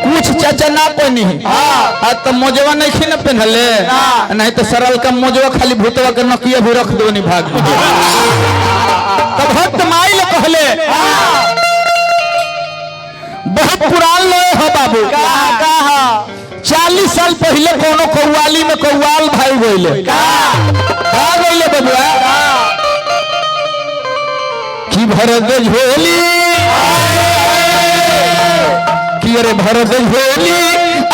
कुछ चाचा ना पहनी तो मोजवा नहीं खी ना पहनले नहीं तो सरल का मोजवा खाली भूतवा के नकिया भी रख दो भाग तब भक्त माई ले कहले बहुत पुरान लोग हो बाबू 40 साल पहले कोनो कौवाली में कौवाल भाई गइले गइले बबुआ की भरत झोली कि अरे भरत झोली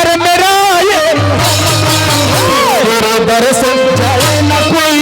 अरे मेरा ये तेरे दर्शन जाए ना कोई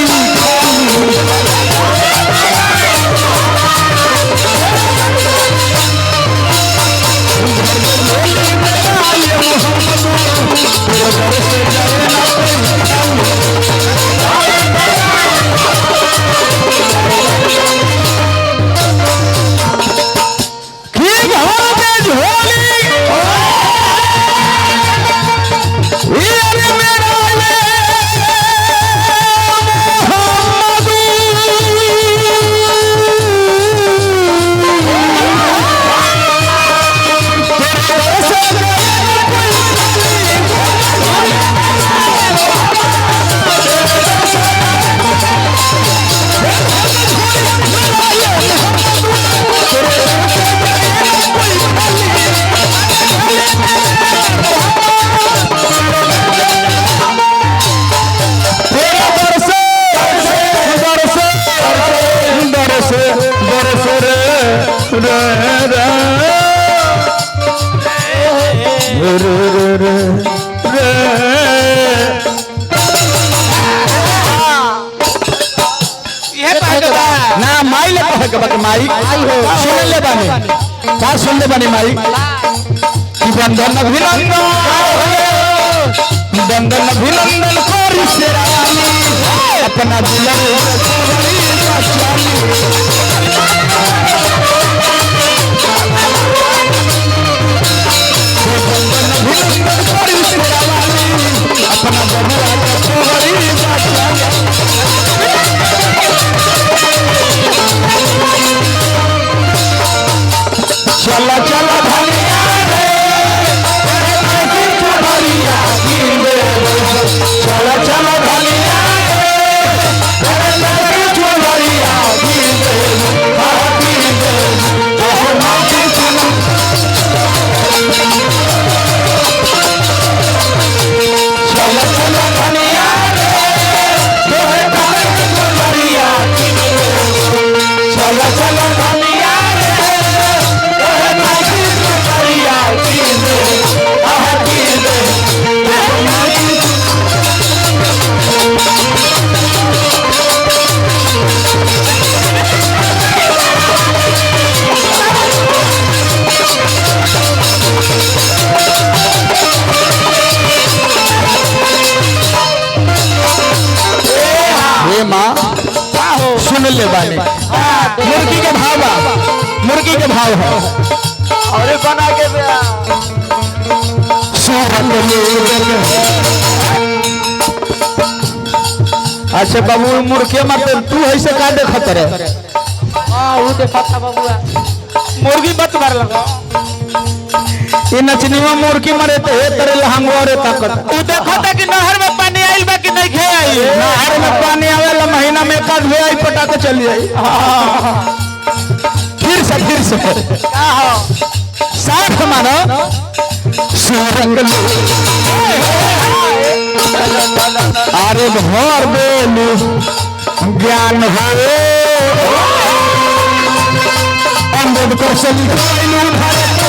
ना माई ले कहे के माई सुन ले बानी का सुन ले बानी माई कि बंधन अभिनंदन करी शेरानी अपना दुलार अपना बबुआ चला चला धनिया रे चला चला धनिया सुन ले बानी मुर्गी के भाव है और बना के अच्छा बाबू मुर्गे मत तू ऐसे का देखत रे वो देखता बाबूआ मुर्गी मत मार लगा ये नचनीवा मुर्गी मरे तो हे तेरे लहंगवा रे ताकत तू देखता कि नहर में पानी आइल बा कि नहीं खे आई नहर में पानी आवेला महीना में एक आध आई पटा के चली जाई फिर से का हो साफ मानो सुरंग अरे भर बोलू ज्ञान हो अम्बेडकर से लिखाइलू भारत के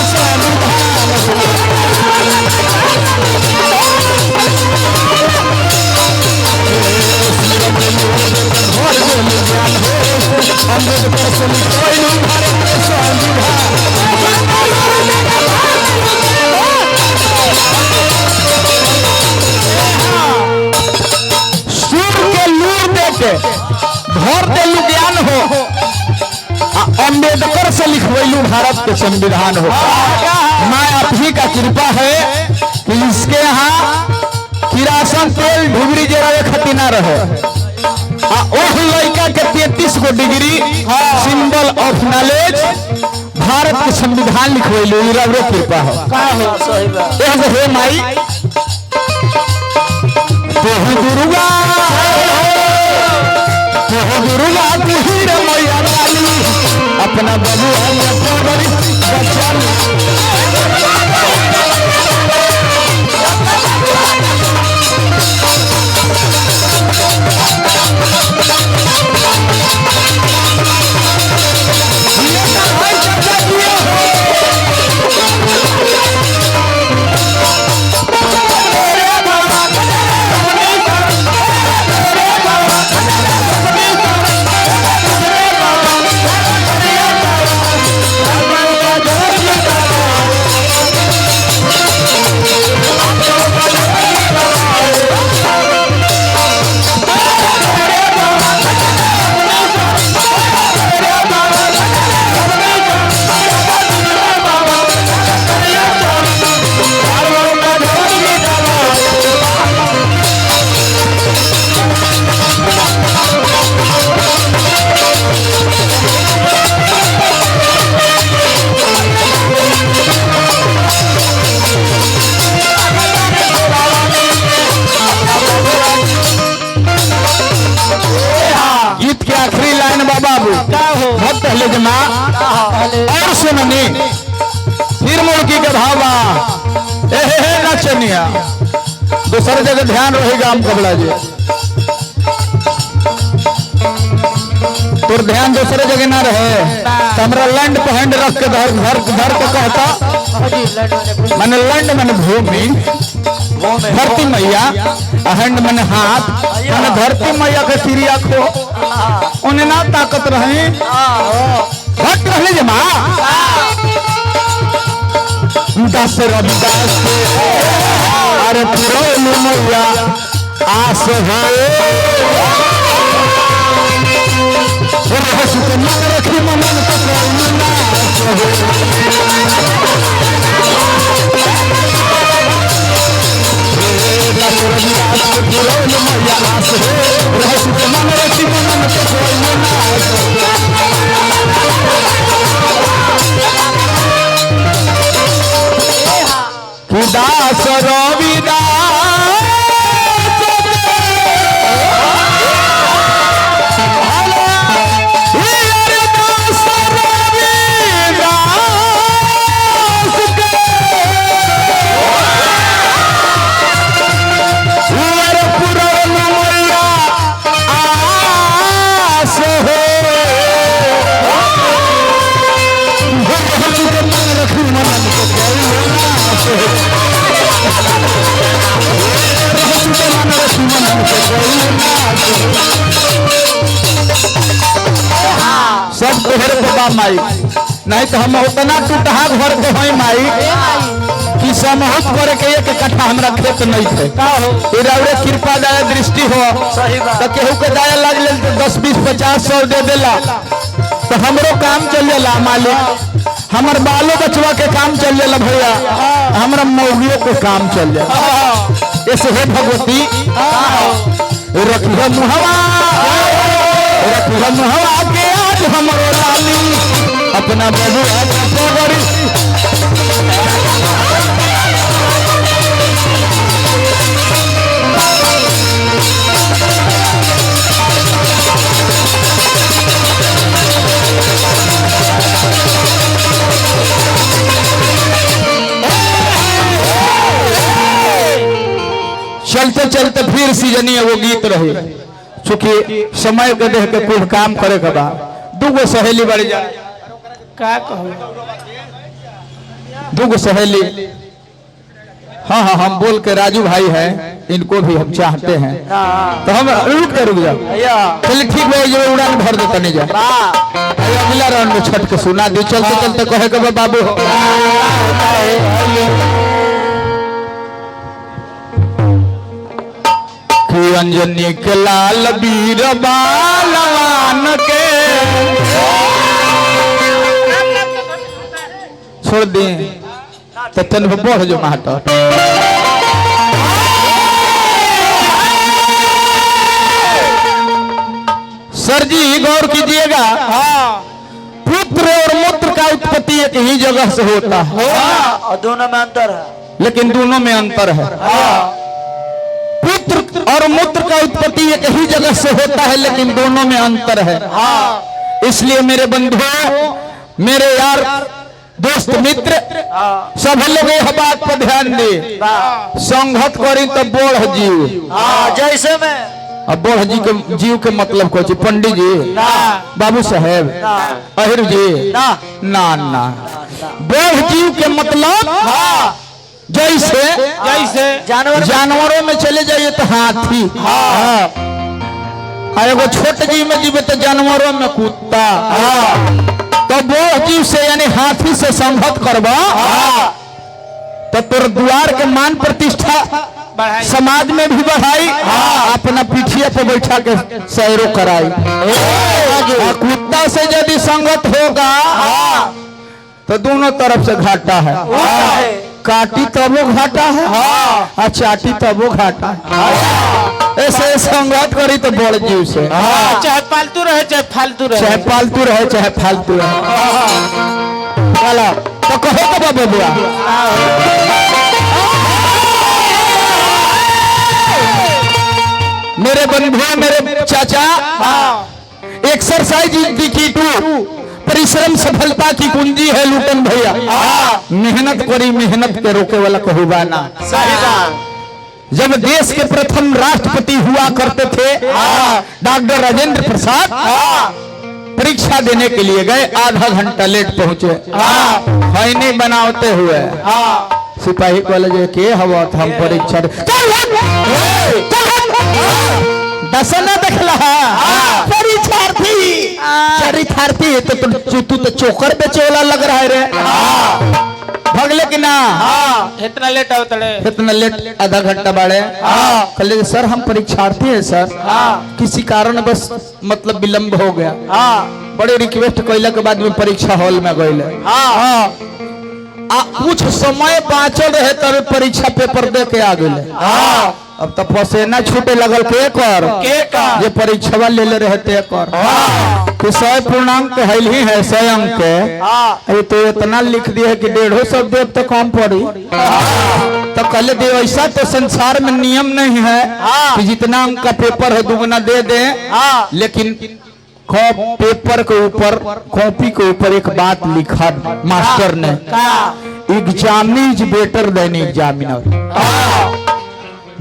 अम्बेडकर से लिखाइलू भारत के भर देलू ज्ञान हो अम्बेडकर से लिखवैलू भारत के संविधान हो। मैं आप ही का कृपा है कि इसके यहाँ किरासन तेल ढुगरी जरा खती ना रहे लड़का के 33 गो degree symbol of knowledge Bharat के संविधान लिखवैलू रवरे कृपा हो का हो सही बात एह हे माई तोह दुर्गा तुहीर मैया काली अपना बबुआ में पगड़ी बचा गीत के आखिरी लाइन बाबू बहुत पहले जमा और सुननी फिर मुर्गी के भावा हे नचनिया दूसरे जगह ध्यान रहेगा हम कबला जी तोर ध्यान दूसरे जगह ना रहे तो हमरा लैंड पे हैंड रख के घर के कहता मैंने लैंड मैंने भूमि धरती मैया हैंड मैंने हाथ मैंने धरती मैया के क्रिया को उन्हें ना ताकत रहे भक्त रहने जमा दस रविदास अरे पुरोनु मैया आस है रखी मनन दास सब घर बाबा माई नहीं तो हम उतना टूटहा घर के हई माई कि समूह करे के एक कट्ठा हमरा खेत नहीं थे रौरे कृपा दया दृष्टि हो तो केहू के दया लग ले तो 10 20 50 100 दे देला तो हमरो काम चल जाला मालिक हमर बालो बचवा के काम चल जाला भैया हमरा मौगियों को काम चल जाला ऐसे हे भगवती रखियो मुहवा के आज हमरो लाली अपना बबुआ पगड़ी चलते चलते फिर सीजनी वो गीत रहे चूंकि समय के देख के कुछ काम करे के बाद दूगो सहेली बढ़ जाए का कहूं दूगो सहेली हाँ हाँ हम बोल के राजू भाई हैं इनको भी हम चाहते हैं तो हम रुक जाओ चलिए ठीक है ये उड़ान भर देता नहीं जाए अगला राउंड में छठ के सुना दी चलते चलते कहे के बाबू अंजनी के लाल वीर बालवान के छोड़ दे तो तन बढ़ जो माता सर जी गौर कीजिएगा पुत्र और मूत्र का उत्पत्ति एक ही जगह से होता है और दोनों में अंतर है। लेकिन दोनों में अंतर है। पुत्र और मूत्र का उत्पत्ति एक ही जगह से होता है लेकिन दोनों में अंतर है। इसलिए मेरे बंधुओं, मेरे यार, दोस्त, मित्र, सब लोग यह बात पर ध्यान दे, संगत करी तो बोढ़ जीव। जैसे मैं अब बोढ़ जी के जीव के मतलब को पंडित जी, बाबू साहेब, अहिर जी, ना ना, बोढ़ जीव के मतलब जैसे जानवरों में चले जाइए तो हाथी, एगो छोटे जीव में जीवे तो जानवरों में कुत्ता, तो बोढ़ जीव से यानी हाथी से संगत करवा तो तोर द्वार के मान प्रतिष्ठा समाज में भी बढ़ाई, अपना पीठिया पे बैठा के सैरो कराई। कुत्ता से यदि संगत होगा तो दोनों तरफ से घाटा है, काटी तबो घाटा है और चाटी तबो घाटा है। ऐसे संगत करी तो बड़ जीव से, चाहे पालतू रहे चाहे फालतू रहे, चाहे पालतू रहे चाहे फालतू रहे। चलो तो कहो तो बाबू बुआ, मेरे बंधु, मेरे चाचा, exercise is the key two, परिश्रम सफलता की कुंजी है लुटन भैया। मेहनत करी, मेहनत के रोके वाला कहूबा ना। जब देश के प्रथम राष्ट्रपति हुआ करते थे डॉक्टर राजेंद्र प्रसाद, परीक्षा देने के लिए गए, आधा घंटा लेट पहुंचे, खैनी बनाते हुए सिपाही कॉलेज के हवा हम परीक्षा दसना देखला परीक्षार्थी चरितार्थी तू तो चोकर बेचे वाला लग रहा है रे, भगले कि ना? इतना लेट आओ तड़े, इतना लेट, आधा घंटा बाड़े। कल सर हम परीक्षार्थी हैं सर, किसी कारण बस मतलब विलंब हो गया। बड़े रिक्वेस्ट कैला के बाद में परीक्षा हॉल में गए, कुछ समय बाँचल रहे तब परीक्षा पेपर दे के आ गए। अब तो पसेना छूटे लगल के कर ये परीक्षा ले ले रहते कर तो 100 पूर्णांक है ही है 100 अंक के, तो इतना लिख दिया कि 150 शब्द तो कम पड़ी। तो कल दे, ऐसा तो संसार में नियम नहीं है कि जितना अंक का पेपर है दुगना दे दे, लेकिन पेपर के ऊपर, कॉपी के ऊपर एक बात लिखा मास्टर ने, exam is better than examiner.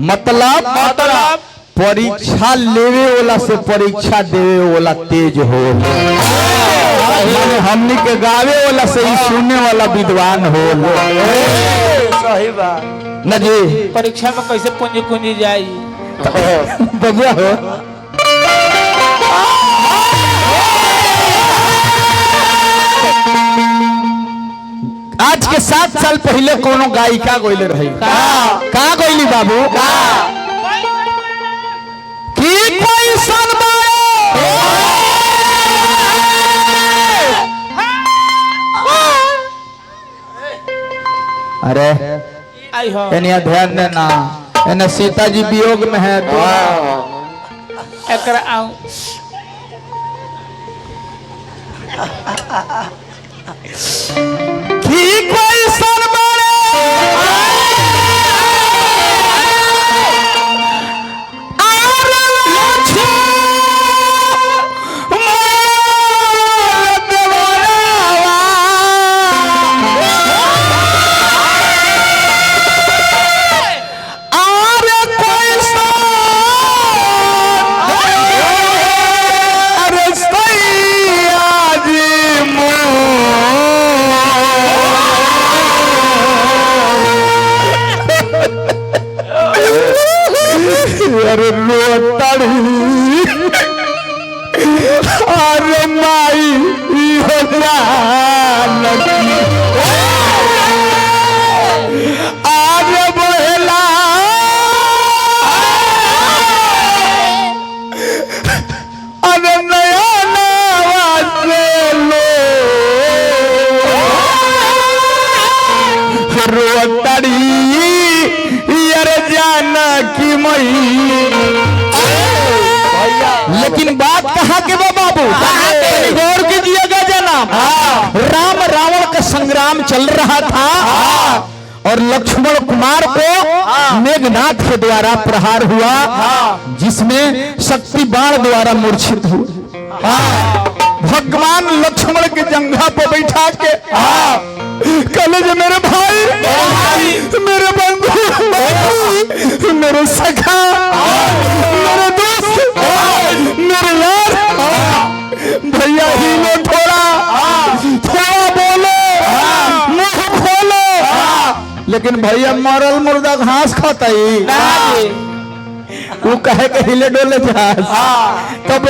मतलब परीक्षा लेवे वाला से परीक्षा देवे वाला तेज हो, हमनी के गावे वाला से ही सुनने वाला विद्वान हो। सही बात न जी, परीक्षा में कैसे पूंजी पूंजी जाई बबुआ हो। आज के 7 साल पहले कोनो गायिका गोइले रही, कहाँ गोइली बाबू? की कोई अरे आई हो एनिया ध्यान देना, एने सीता जी वियोग में है तो एकरा आऊं की कोई अरे रोतड़ी अरे माई आगे बहेला अरे नया नवाजे लो रोतड़ी अरे जाना की मई। लेकिन बात कहाँ के बाबू, गौर कीजिएगा जनाब, राम रावण का संग्राम चल रहा था और लक्ष्मण कुमार को मेघनाथ के द्वारा प्रहार हुआ, जिसमें शक्ति बाण द्वारा मूर्छित हुआ। भगवान लक्ष्मण के जंघा पर बैठा के कहले जो मेरे भाई, मेरे बंधु, मेरे सखा, मेरे दोस्त, मेरे यार, भैया हीलो थोड़ा बोलो, मुंह खोलो। लेकिन भैया मरल मुर्दा घास खाता ही वो कहे के हिले डोले जहाज। तब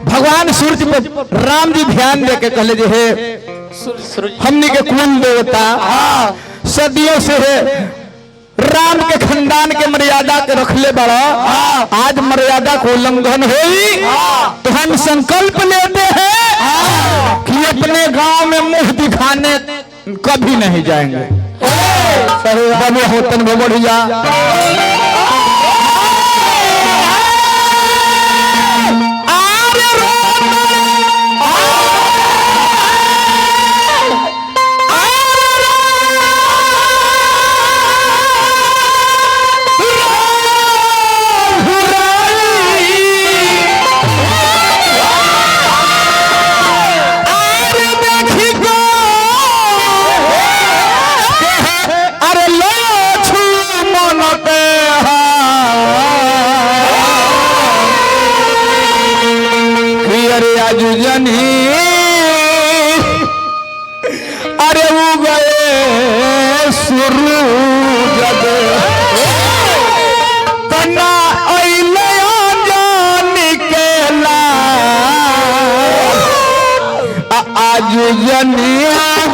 भगवान सूर्य पर राम जी ध्यान दे के कहले जे हे हमनी के कुल देवता सदियों से है राम के खानदान के मर्यादा के रखले बड़ा, आज मर्यादा को उल्लंघन हुई तो हम संकल्प लेते हैं कि अपने गांव में मुंह दिखाने कभी नहीं जाएंगे। बने होतन में बढ़िया अरे वो गए सूरज तना अइले जानी के ला आज जनी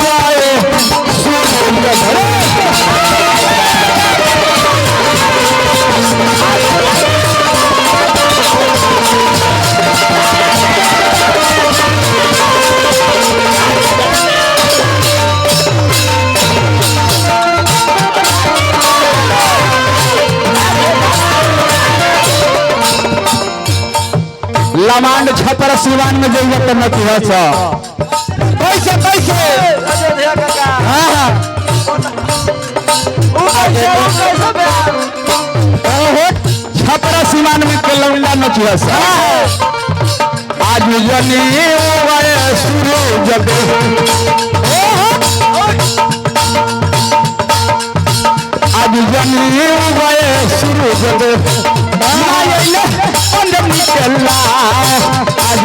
गए सूरज। लमांड छपर सिवान में जाइए तो न किया कैसे कैसे अयोध्या का हाँ छपरा सिवान में के लौंडा न किया आज जनी गए सूरज आज जनी गए सूरज निकला आज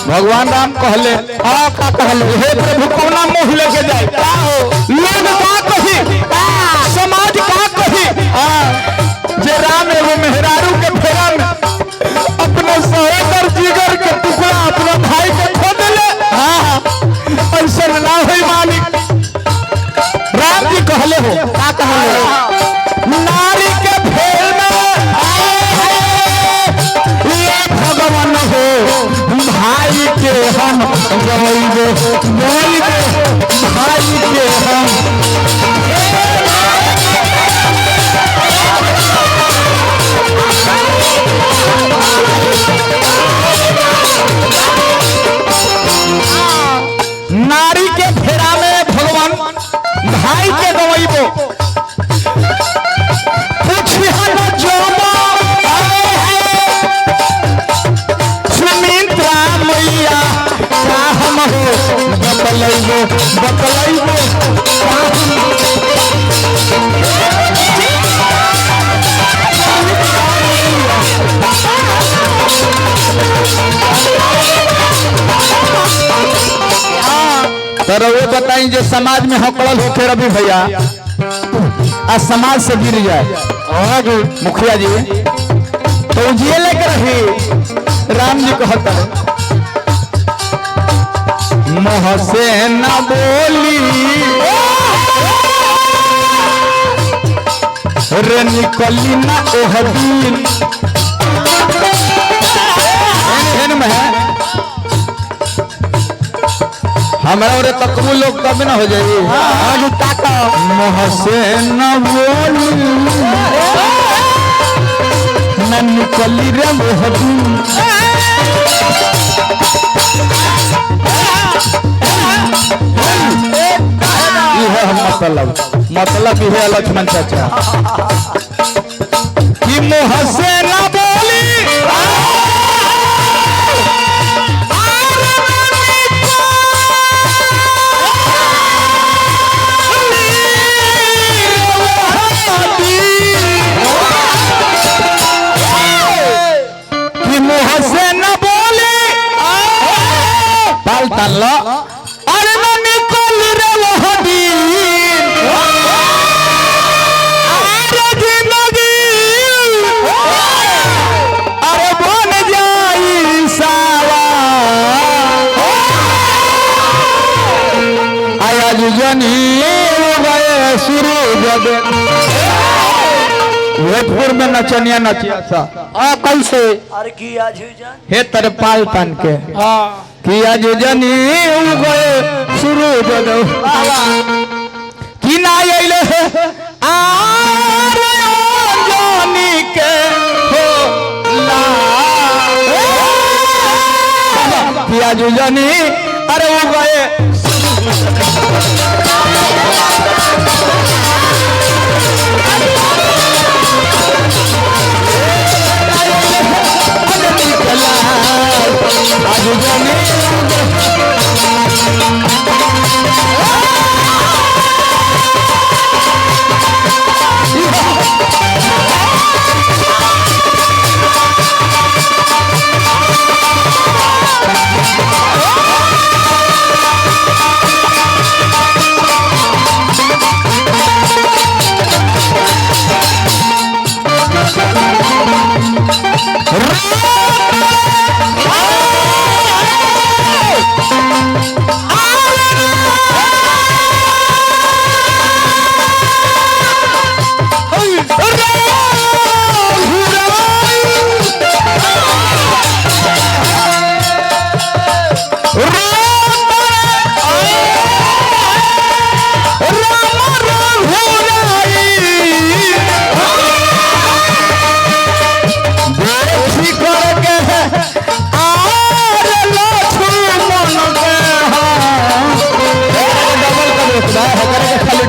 भगवान राम कहले हाँ का कहले हे प्रभु कौना मोह लेके जाए लोग का कही समाज का कही जे राम एवं मेहरारू के फेरा में अपने सहोदर जिगर के टुकड़ा अपने भाई के खो दिले ऐसा ना हो मालिक। राम जी कहले हो का कहले नारी के फेर में ये भगवान हो भाई के हम गवैबे भाई के हम नारी के फेरा में भगवान भाई के गवैबो सुमित्रा मैया का हम हो बतलैबो बताई जे समाज में हकड़ल होके रवि भैया आ समाज से गिर जाए मुखिया जी तो जिए लेकर रही राम जी कहता मोह से न बोली रे निकली ना ओह दिन में हमारा और तकबू लोग तब ना हो जाएगी मोह से न बोली न निकली रे ओह दिन मतलब है लक्ष्मण चाचा कि मोह से न बोली कि मोह से न बोली पाल तान लो अरे न निकल रे वह वेदपुर में नचनिया नचिया था कैसे अरे की आज हुई जान हे तरपाल तन के किया जो जनी गए शुरू दो कि ना आइले आरे जानी के हो ला किया जो जनी अरे वो गए आज जाने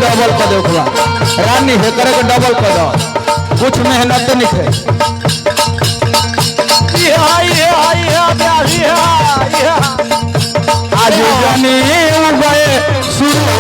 डबल कर दो रानी है करे के डबल कर दो कुछ मेहनत नहीं है आज जाने गए शुरू